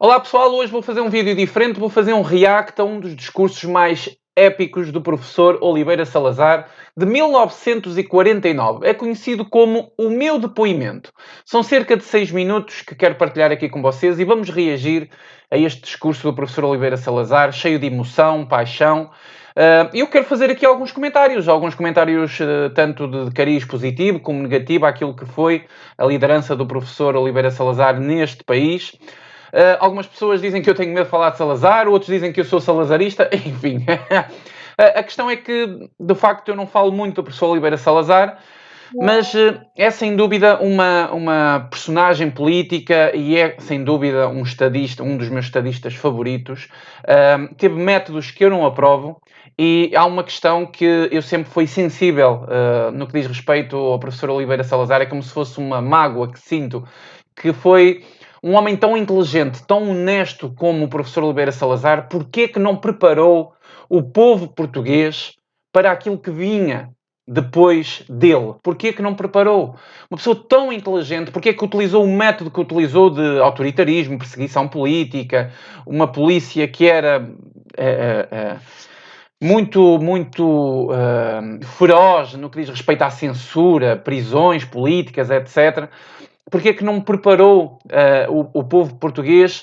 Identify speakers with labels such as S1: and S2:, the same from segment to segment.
S1: Olá pessoal, hoje vou fazer um vídeo diferente, vou fazer um react a um dos discursos mais épicos do professor Oliveira Salazar, de 1949. É conhecido como o meu depoimento. São cerca de 6 minutos que quero partilhar aqui com vocês e vamos reagir a este discurso do professor Oliveira Salazar, cheio de emoção, paixão. Eu quero fazer aqui alguns comentários tanto de cariz positivo como negativo àquilo que foi a liderança do professor Oliveira Salazar neste país. Algumas pessoas dizem que eu tenho medo de falar de Salazar, outros dizem que eu sou salazarista, enfim. A questão é que, de facto, eu não falo muito do professor Oliveira Salazar, mas é sem dúvida uma personagem política e é sem dúvida um estadista, um dos meus estadistas favoritos. Teve métodos que eu não aprovo e há uma questão que eu sempre fui sensível no que diz respeito ao professor Oliveira Salazar, é como se fosse uma mágoa que sinto, que foi um homem tão inteligente, tão honesto como o professor Oliveira Salazar, porquê que não preparou o povo português para aquilo que vinha depois dele? Porquê que não preparou? Uma pessoa tão inteligente, porquê que utilizou o método que utilizou de autoritarismo, perseguição política, uma polícia que era muito feroz no que diz respeito à censura, prisões políticas, etc. Porquê é que não preparou o povo português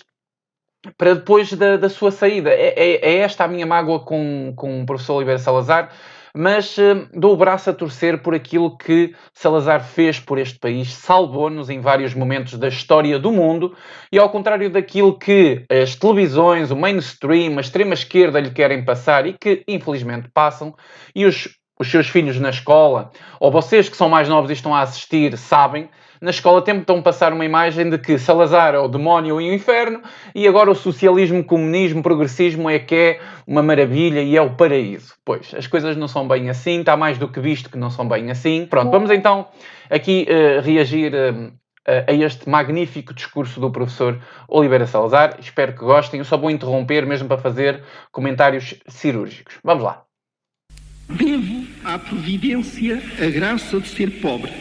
S1: para depois da sua saída? É esta a minha mágoa com o professor Oliveira Salazar, mas dou o braço a torcer por aquilo que Salazar fez por este país, salvou-nos em vários momentos da história do mundo, e ao contrário daquilo que as televisões, o mainstream, a extrema-esquerda lhe querem passar e que infelizmente passam, e os seus filhos na escola, ou vocês que são mais novos e estão a assistir, sabem, na escola tentam passar uma imagem de que Salazar é o demónio e o inferno e agora o socialismo, comunismo, progressismo é que é uma maravilha e é o paraíso. Pois, as coisas não são bem assim, está mais do que visto que não são bem assim. Pronto, vamos então aqui reagir a este magnífico discurso do professor Oliveira Salazar. Espero que gostem. Eu só vou interromper mesmo para fazer comentários cirúrgicos. Vamos lá.
S2: Devo à providência a graça de ser pobre,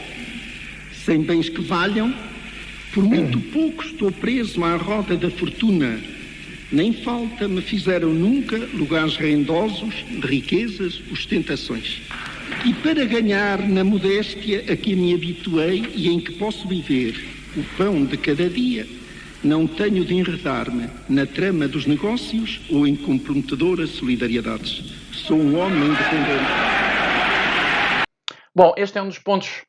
S2: sem bens que valham, por muito pouco estou preso à roda da fortuna, nem falta me fizeram nunca lugares rendosos de riquezas, ostentações. E para ganhar na modéstia a que me habituei e em que posso viver o pão de cada dia, não tenho de enredar-me na trama dos negócios ou em comprometedoras solidariedades. Sou um homem independente.
S1: Bom, este é um dos pontos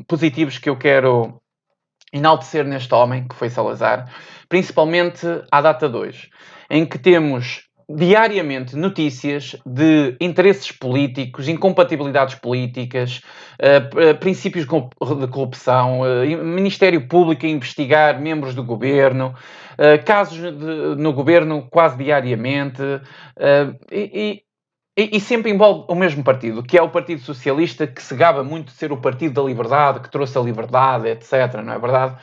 S1: positivos que eu quero enaltecer neste homem, que foi Salazar, principalmente à data de hoje, em que temos diariamente notícias de interesses políticos, incompatibilidades políticas, princípios de corrupção, Ministério Público a investigar membros do governo, casos no governo quase diariamente, e sempre envolve o mesmo partido, que é o Partido Socialista, que se gaba muito de ser o partido da liberdade, que trouxe a liberdade, etc., não é verdade?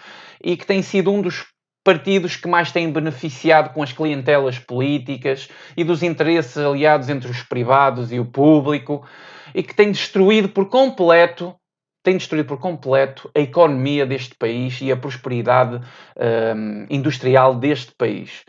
S1: E que tem sido um dos partidos que mais tem beneficiado com as clientelas políticas e dos interesses aliados entre os privados e o público, e que tem destruído por completo a economia deste país e a prosperidade industrial deste país.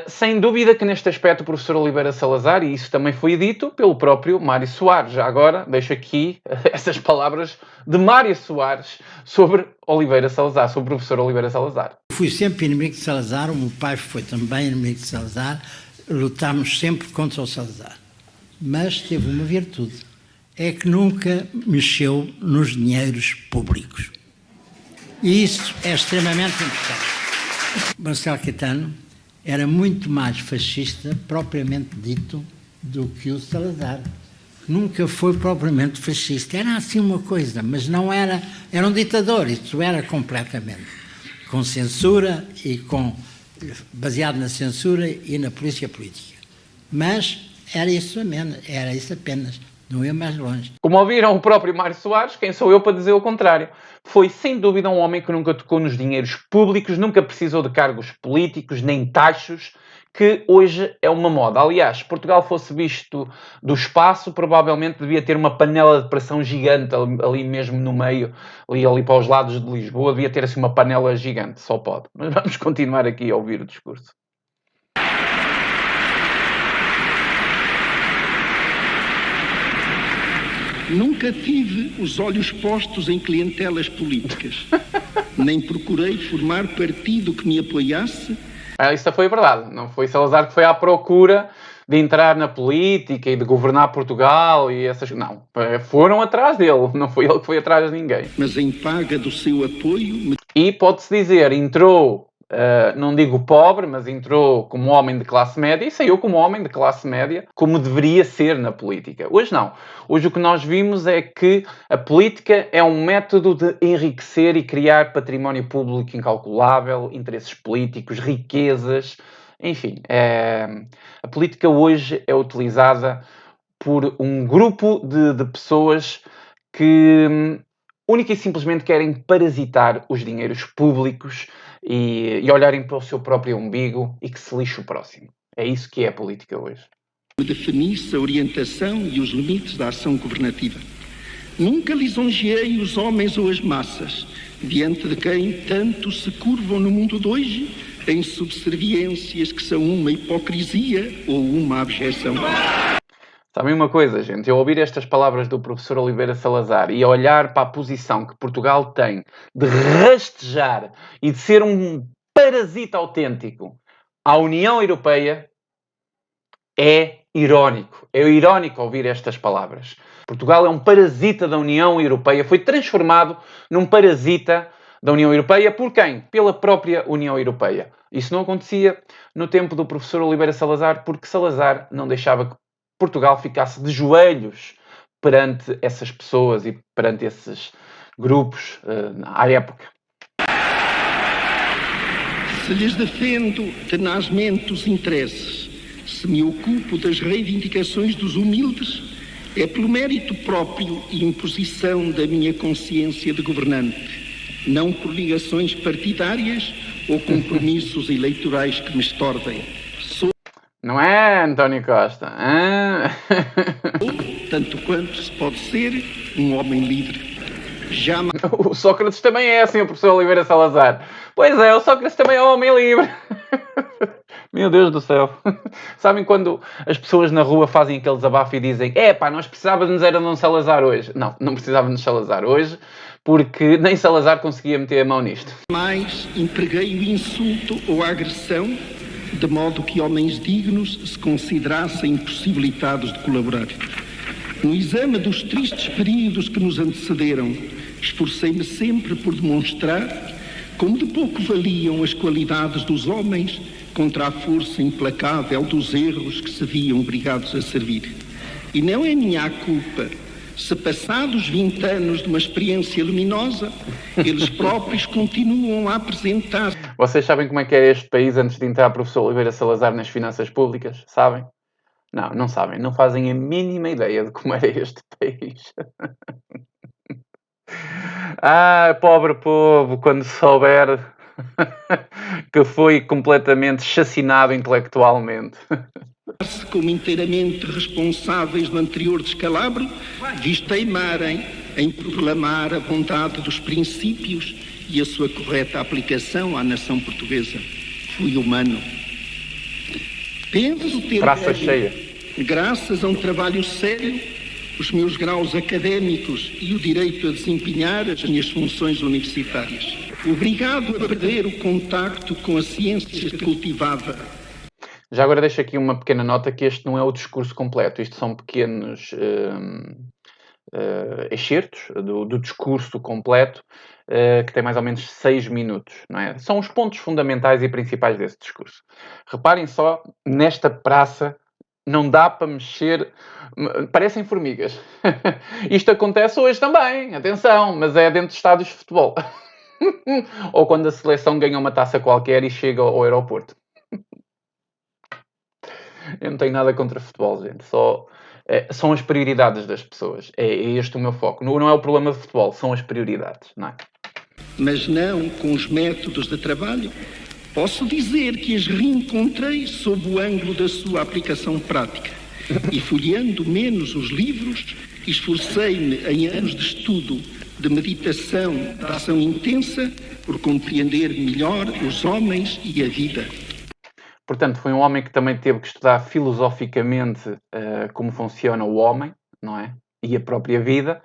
S1: Sem dúvida que neste aspecto o professor Oliveira Salazar, e isso também foi dito pelo próprio Mário Soares, já agora deixo aqui essas palavras de Mário Soares sobre Oliveira Salazar, sobre o professor Oliveira Salazar.
S3: Fui sempre inimigo de Salazar, o meu pai foi também inimigo de Salazar, lutámos sempre contra o Salazar. Mas teve uma virtude, é que nunca mexeu nos dinheiros públicos. E isso é extremamente importante. Marcelo Caetano era muito mais fascista, propriamente dito, do que o Salazar. Nunca foi propriamente fascista. Era assim uma coisa, mas não era... Era um ditador, isso era completamente. Com censura e baseado na censura e na polícia política. Mas era isso apenas. Não ia mais longe.
S1: Como ouviram o próprio Mário Soares, quem sou eu para dizer o contrário? Foi, sem dúvida, um homem que nunca tocou nos dinheiros públicos, nunca precisou de cargos políticos, nem taxos, que hoje é uma moda. Aliás, se Portugal fosse visto do espaço, provavelmente devia ter uma panela de pressão gigante ali mesmo no meio, ali para os lados de Lisboa, devia ter assim uma panela gigante, só pode. Mas vamos continuar aqui a ouvir o discurso.
S2: Nunca tive os olhos postos em clientelas políticas, nem procurei formar partido que me apoiasse.
S1: Isso foi verdade. Não foi Salazar que foi à procura de entrar na política e de governar Portugal e essas... Não, foram atrás dele. Não foi ele que foi atrás de ninguém.
S2: Mas em paga do seu apoio...
S1: E pode-se dizer, entrou, não digo pobre, mas entrou como homem de classe média e saiu como homem de classe média, como deveria ser na política. Hoje não. Hoje o que nós vimos é que a política é um método de enriquecer e criar património público incalculável, interesses políticos, riquezas, enfim. A política hoje é utilizada por um grupo de pessoas que única e simplesmente querem parasitar os dinheiros públicos e olharem para o seu próprio umbigo e que se lixe o próximo. É isso que é a política hoje.
S2: Definisse a orientação e os limites da ação governativa. Nunca lisonjeei os homens ou as massas, diante de quem tanto se curvam no mundo de hoje em subserviências que são uma hipocrisia ou uma abjeção.
S1: Sabem uma coisa, gente? Eu ouvir estas palavras do professor Oliveira Salazar e olhar para a posição que Portugal tem de rastejar e de ser um parasita autêntico à União Europeia é irónico. É irónico ouvir estas palavras. Portugal é um parasita da União Europeia. Foi transformado num parasita da União Europeia por quem? Pela própria União Europeia. Isso não acontecia no tempo do professor Oliveira Salazar porque Salazar não deixava que Portugal ficasse de joelhos perante essas pessoas e perante esses grupos à época.
S2: Se lhes defendo tenazmente os interesses, se me ocupo das reivindicações dos humildes, é pelo mérito próprio e imposição da minha consciência de governante, não por ligações partidárias ou compromissos eleitorais que me estordem.
S1: Não é, António Costa?
S2: Tanto quanto se pode ser um homem livre. Jamais...
S1: O Sócrates também é assim, o professor Oliveira Salazar. Pois é, o Sócrates também é um homem livre. Meu Deus do céu. Sabem quando as pessoas na rua fazem aquele desabafo e dizem nós precisávamos era de um Salazar hoje. Não precisávamos de Salazar hoje, porque nem Salazar conseguia meter a mão nisto.
S2: Mas empreguei o insulto ou a agressão de modo que homens dignos se considerassem impossibilitados de colaborar. No exame dos tristes períodos que nos antecederam, esforcei-me sempre por demonstrar como de pouco valiam as qualidades dos homens contra a força implacável dos erros que se viam obrigados a servir. E não é minha culpa se, passados 20 anos de uma experiência luminosa, eles próprios continuam a apresentar...
S1: Vocês sabem como é que era este país antes de entrar o professor Oliveira Salazar nas finanças públicas? Sabem? Não sabem. Não fazem a mínima ideia de como era este país. Pobre povo, quando souber que foi completamente chacinado intelectualmente.
S2: Como inteiramente responsáveis do anterior descalabro, visto teimarem em proclamar a bondade dos princípios e a sua correta aplicação à nação portuguesa. Fui humano. Penso ter...
S1: Praça cheia.
S2: Graças a um trabalho sério, os meus graus académicos e o direito a desempenhar as minhas funções universitárias. Obrigado a perder o contacto com a ciência que cultivava.
S1: Já agora deixo aqui uma pequena nota que este não é o discurso completo. Isto são pequenos excertos do discurso completo, que tem mais ou menos 6 minutos. Não é? São os pontos fundamentais e principais desse discurso. Reparem só, nesta praça não dá para mexer... Parecem formigas. Isto acontece hoje também, atenção, mas é dentro de estádios de futebol. Ou quando a seleção ganha uma taça qualquer e chega ao aeroporto. Eu não tenho nada contra futebol, gente. São as prioridades das pessoas. É este o meu foco. Não é o problema de futebol, são as prioridades, não é?
S2: Mas não com os métodos de trabalho Posso dizer que as reencontrei sob o ângulo da sua aplicação prática e, folheando menos os livros, esforcei-me em anos de estudo, de meditação, de ação intensa, por compreender melhor os homens e a vida.
S1: Portanto, foi um homem que também teve que estudar filosoficamente como funciona o homem, não é? E a própria vida.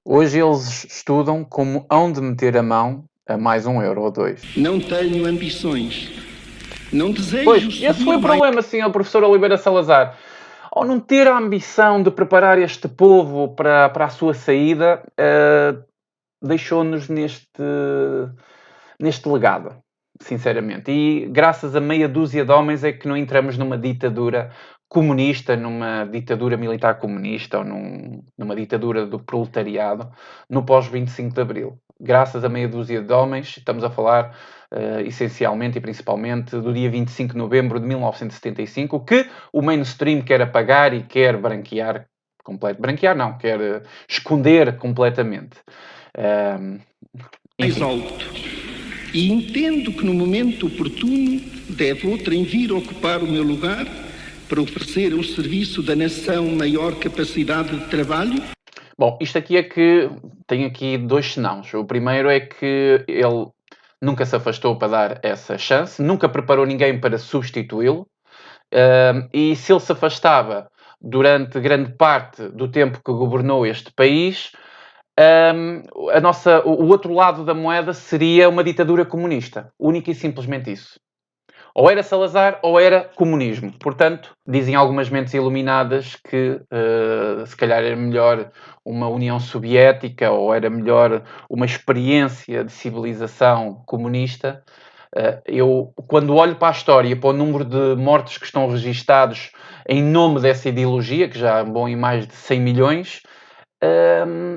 S1: Hoje eles estudam como hão de meter a mão a mais €1 ou €2.
S2: Não tenho ambições. Não desejo
S1: Pois, esse foi o problema, Sr. Professor Oliveira Salazar. Ao não ter a ambição de preparar este povo para a sua saída, deixou-nos neste legado, sinceramente. E graças a meia dúzia de homens é que não entramos numa ditadura comunista, numa ditadura militar comunista ou numa ditadura do proletariado no pós-25 de Abril. Graças a meia dúzia de homens, estamos a falar essencialmente e principalmente do dia 25 de novembro de 1975, que o mainstream quer apagar e quer branquear branquear não, quer esconder completamente.
S2: mais alto. E entendo que no momento oportuno deve outrem vir ocupar o meu lugar para oferecer ao serviço da nação maior capacidade de trabalho.
S1: Bom, isto aqui é que tem aqui dois senãos. O primeiro é que ele nunca se afastou para dar essa chance, nunca preparou ninguém para substituí-lo, e se ele se afastava durante grande parte do tempo que governou este país, o outro lado da moeda seria uma ditadura comunista. Única e simplesmente isso. Ou era Salazar ou era comunismo. Portanto, dizem algumas mentes iluminadas que se calhar era melhor uma União Soviética ou era melhor uma experiência de civilização comunista. Eu, quando olho para a história, para o número de mortos que estão registados em nome dessa ideologia, que já vão em mais de 100 milhões,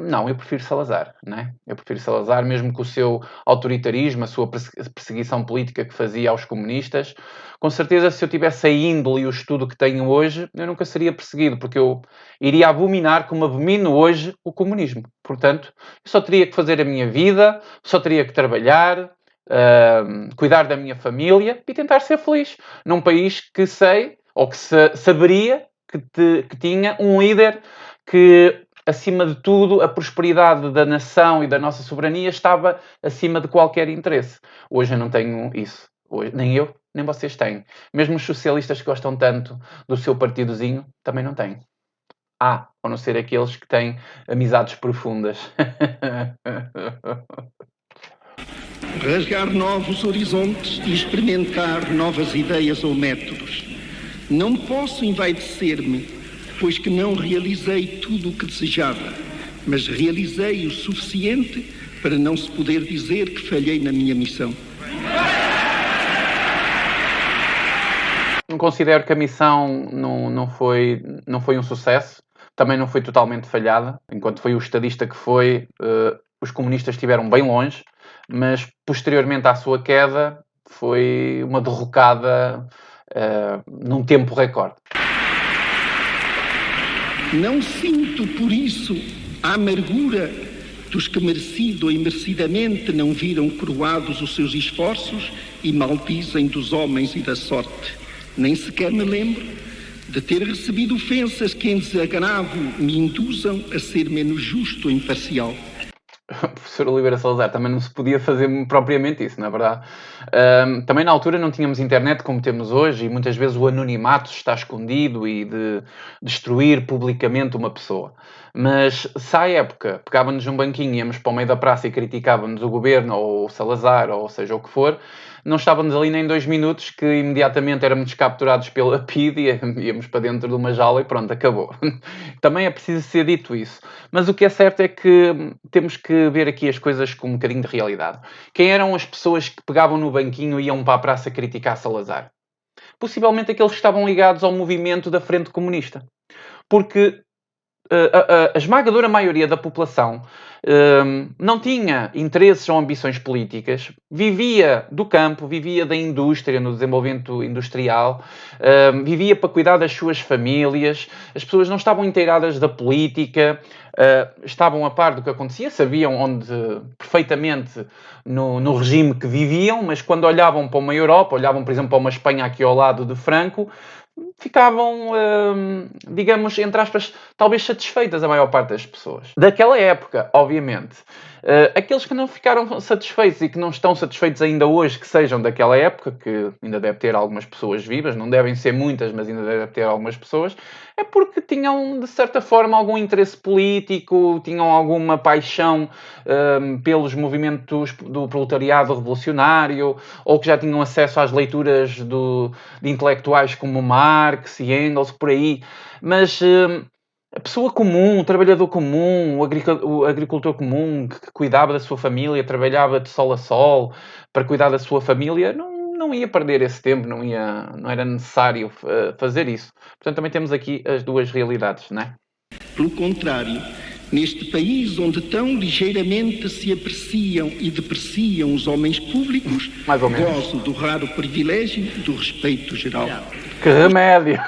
S1: não, eu prefiro Salazar, né? Eu prefiro Salazar, mesmo com o seu autoritarismo, a sua perseguição política que fazia aos comunistas. Com certeza, se eu tivesse a índole e o estudo que tenho hoje, eu nunca seria perseguido, porque eu iria abominar, como abomino hoje, o comunismo. Portanto, eu só teria que fazer a minha vida, só teria que trabalhar, cuidar da minha família e tentar ser feliz num país que sei, ou que saberia que tinha um líder que, acima de tudo, a prosperidade da nação e da nossa soberania estava acima de qualquer interesse. Hoje eu não tenho isso. Hoje, nem eu, nem vocês têm. Mesmo os socialistas que gostam tanto do seu partidozinho, também não têm. A não ser aqueles que têm amizades profundas.
S2: Rasgar novos horizontes e experimentar novas ideias ou métodos. Não posso envaidecer-me, pois que não realizei tudo o que desejava, mas realizei o suficiente para não se poder dizer que falhei na minha missão.
S1: Não considero que a missão não foi um sucesso, também não foi totalmente falhada, enquanto foi o estadista que foi, os comunistas estiveram bem longe, mas posteriormente à sua queda foi uma derrocada num tempo recorde.
S2: Não sinto, por isso, a amargura dos que merecido ou imerecidamente não viram coroados os seus esforços e maldizem dos homens e da sorte. Nem sequer me lembro de ter recebido ofensas que em desagravo me induzam a ser menos justo ou imparcial.
S1: Professor Oliveira Salazar, também não se podia fazer propriamente isso, não é verdade? Também na altura não tínhamos internet como temos hoje e muitas vezes o anonimato está escondido e de destruir publicamente uma pessoa. Mas se à época pegávamos um banquinho, íamos para o meio da praça e criticávamos o governo ou o Salazar ou seja o que for, não estávamos ali nem 2 minutos que imediatamente éramos capturados pela PIDE e íamos para dentro de uma jaula e pronto, acabou. Também é preciso ser dito isso. Mas o que é certo é que temos que ver aqui as coisas com um bocadinho de realidade. Quem eram as pessoas que pegavam no banquinho e iam para a praça criticar Salazar? Possivelmente aqueles que estavam ligados ao movimento da Frente Comunista. Porque a esmagadora maioria da população não tinha interesses ou ambições políticas, vivia do campo, vivia da indústria, no desenvolvimento industrial, vivia para cuidar das suas famílias, as pessoas não estavam inteiradas da política, estavam a par do que acontecia, sabiam perfeitamente no regime que viviam, mas quando olhavam para uma Europa, olhavam, por exemplo, para uma Espanha aqui ao lado de Franco, ficavam, digamos, entre aspas, talvez satisfeitas a maior parte das pessoas. Daquela época, obviamente. Aqueles que não ficaram satisfeitos e que não estão satisfeitos ainda hoje, que sejam daquela época, que ainda deve ter algumas pessoas vivas, não devem ser muitas, mas ainda deve ter algumas pessoas, é porque tinham, de certa forma, algum interesse político, tinham alguma paixão pelos movimentos do proletariado revolucionário, ou que já tinham acesso às leituras de intelectuais como Marx e Engels, por aí. Mas a pessoa comum, o trabalhador comum, o agricultor comum, que cuidava da sua família, trabalhava de sol a sol para cuidar da sua família, não ia perder esse tempo, não era necessário fazer isso. Portanto, também temos aqui as duas realidades, não é?
S2: Pelo contrário, neste país onde tão ligeiramente se apreciam e depreciam os homens públicos,
S1: Mais ou menos.
S2: gozo do raro privilégio do respeito geral.
S1: Que remédio!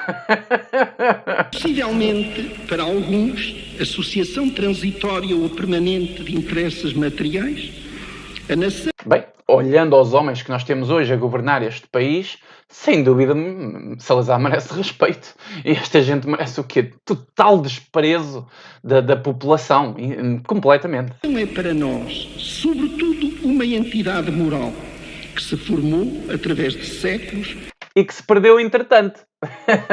S2: Possivelmente, para alguns, associação transitória ou permanente de interesses materiais, a nação...
S1: Bem, olhando aos homens que nós temos hoje a governar este país, sem dúvida, Salazar merece respeito. E esta gente merece o quê? Total desprezo da população, completamente.
S2: é para nós, sobretudo, uma entidade moral que se formou através de séculos
S1: e que se perdeu entretanto.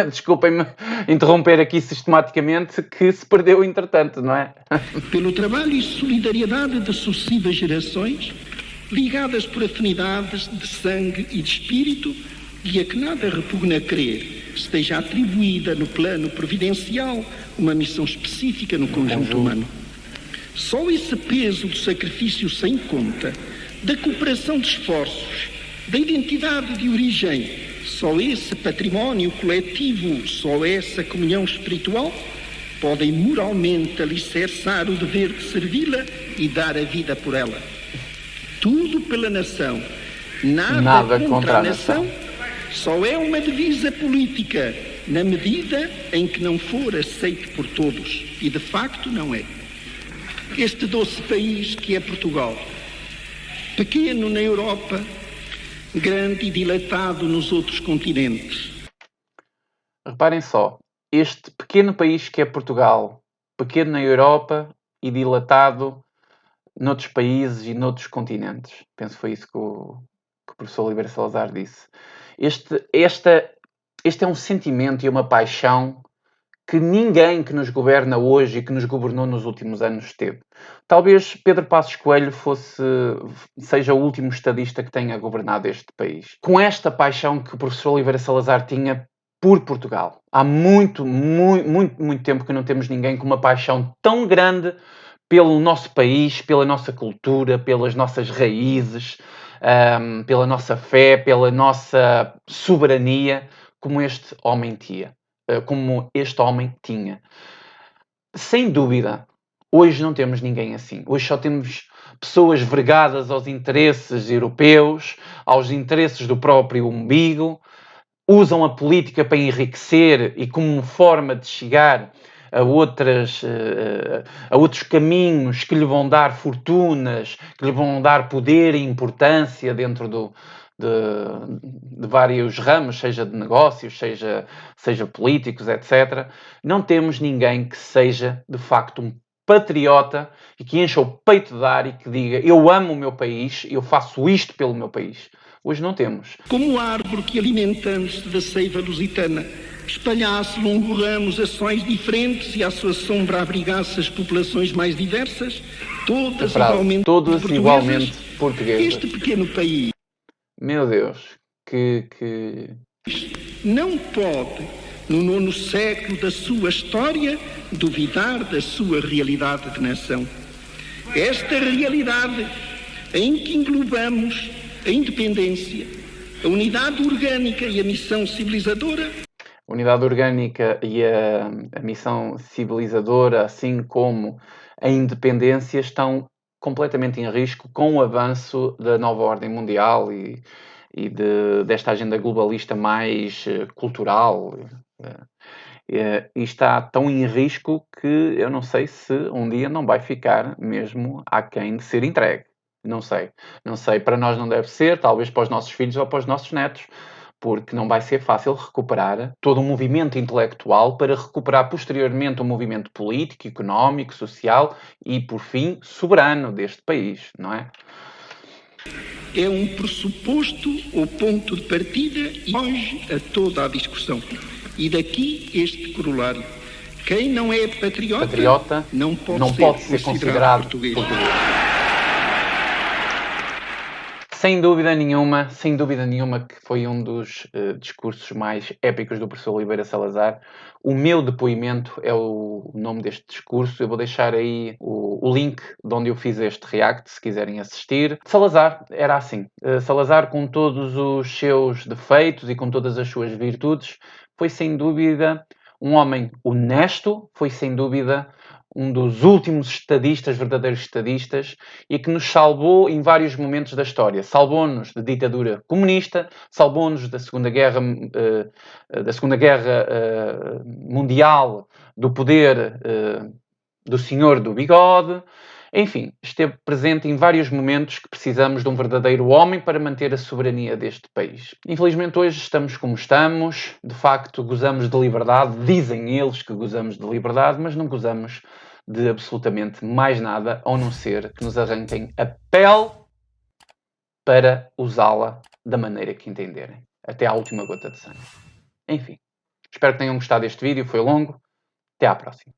S1: Desculpem-me interromper aqui sistematicamente, que se perdeu entretanto, não é?
S2: Pelo trabalho e solidariedade de sucessivas gerações, ligadas por afinidades de sangue e de espírito, e a que nada repugna crer esteja atribuída no plano providencial uma missão específica no conjunto humano. Só esse peso do sacrifício sem conta, da cooperação de esforços, da identidade de origem, só esse património coletivo, só essa comunhão espiritual, podem moralmente alicerçar o dever de servi-la e dar a vida por ela. Tudo pela nação, nada contra a nação, só é uma divisa política, na medida em que não for aceite por todos, e de facto não é. Este doce país que é Portugal, pequeno na Europa, grande e dilatado nos outros continentes.
S1: Reparem só, este pequeno país que é Portugal, pequeno na Europa e dilatado noutros países e noutros continentes. Penso que foi isso que o professor Oliveira Salazar disse. Este é um sentimento e uma paixão que ninguém que nos governa hoje e que nos governou nos últimos anos teve. Talvez Pedro Passos Coelho seja o último estadista que tenha governado este país. Com esta paixão que o professor Oliveira Salazar tinha por Portugal. Há muito tempo que não temos ninguém com uma paixão tão grande pelo nosso país, pela nossa cultura, pelas nossas raízes, pela nossa fé, pela nossa soberania, como este homem tinha. Sem dúvida, hoje não temos ninguém assim. Hoje só temos pessoas vergadas aos interesses europeus, aos interesses do próprio umbigo, usam a política para enriquecer e como forma de chegar a outros caminhos que lhe vão dar fortunas, que lhe vão dar poder e importância dentro de vários ramos, seja de negócios, seja políticos, etc. Não temos ninguém que seja, de facto, um patriota e que encha o peito de ar e que diga: eu amo o meu país, eu faço isto pelo meu país. Hoje não temos.
S2: Como árvore que, alimentando-se da seiva lusitana, espalhasse longo ramos ações diferentes e à sua sombra abrigasse as populações mais diversas, todas igualmente
S1: portuguesas.
S2: Este pequeno país,
S1: meu Deus, que
S2: não pode, no 9º século da sua história, duvidar da sua realidade de nação. Esta realidade em que englobamos a independência, a unidade orgânica e a missão civilizadora.
S1: A unidade orgânica e a missão civilizadora, assim como a independência, estão completamente em risco com o avanço da nova ordem mundial e desta agenda globalista mais cultural E está tão em risco que eu não sei se um dia não vai ficar mesmo aquém de ser entregue. Não sei. Não sei, para nós não deve ser, talvez para os nossos filhos ou para os nossos netos, porque não vai ser fácil recuperar todo um movimento intelectual para recuperar posteriormente um movimento político, económico, social e, por fim, soberano deste país, não é?
S2: É um pressuposto ou ponto de partida e longe a toda a discussão. E daqui este corolário. Quem não é patriota, não pode ser considerado português.
S1: Sem dúvida nenhuma que foi um dos discursos mais épicos do professor Oliveira Salazar. O meu depoimento é o nome deste discurso. Eu vou deixar aí o link de onde eu fiz este react, se quiserem assistir. Salazar era assim. Salazar, com todos os seus defeitos e com todas as suas virtudes, foi sem dúvida um homem honesto, foi sem dúvida um dos últimos estadistas, verdadeiros estadistas, e que nos salvou em vários momentos da história. Salvou-nos da ditadura comunista, salvou-nos da Segunda Guerra, Mundial, do poder do senhor do bigode. Enfim, esteve presente em vários momentos que precisamos de um verdadeiro homem para manter a soberania deste país. Infelizmente hoje estamos como estamos, de facto gozamos de liberdade, dizem eles que gozamos de liberdade, mas não gozamos de absolutamente mais nada, ao não ser que nos arranquem a pele para usá-la da maneira que entenderem, até à última gota de sangue. Enfim, espero que tenham gostado deste vídeo, foi longo, até à próxima.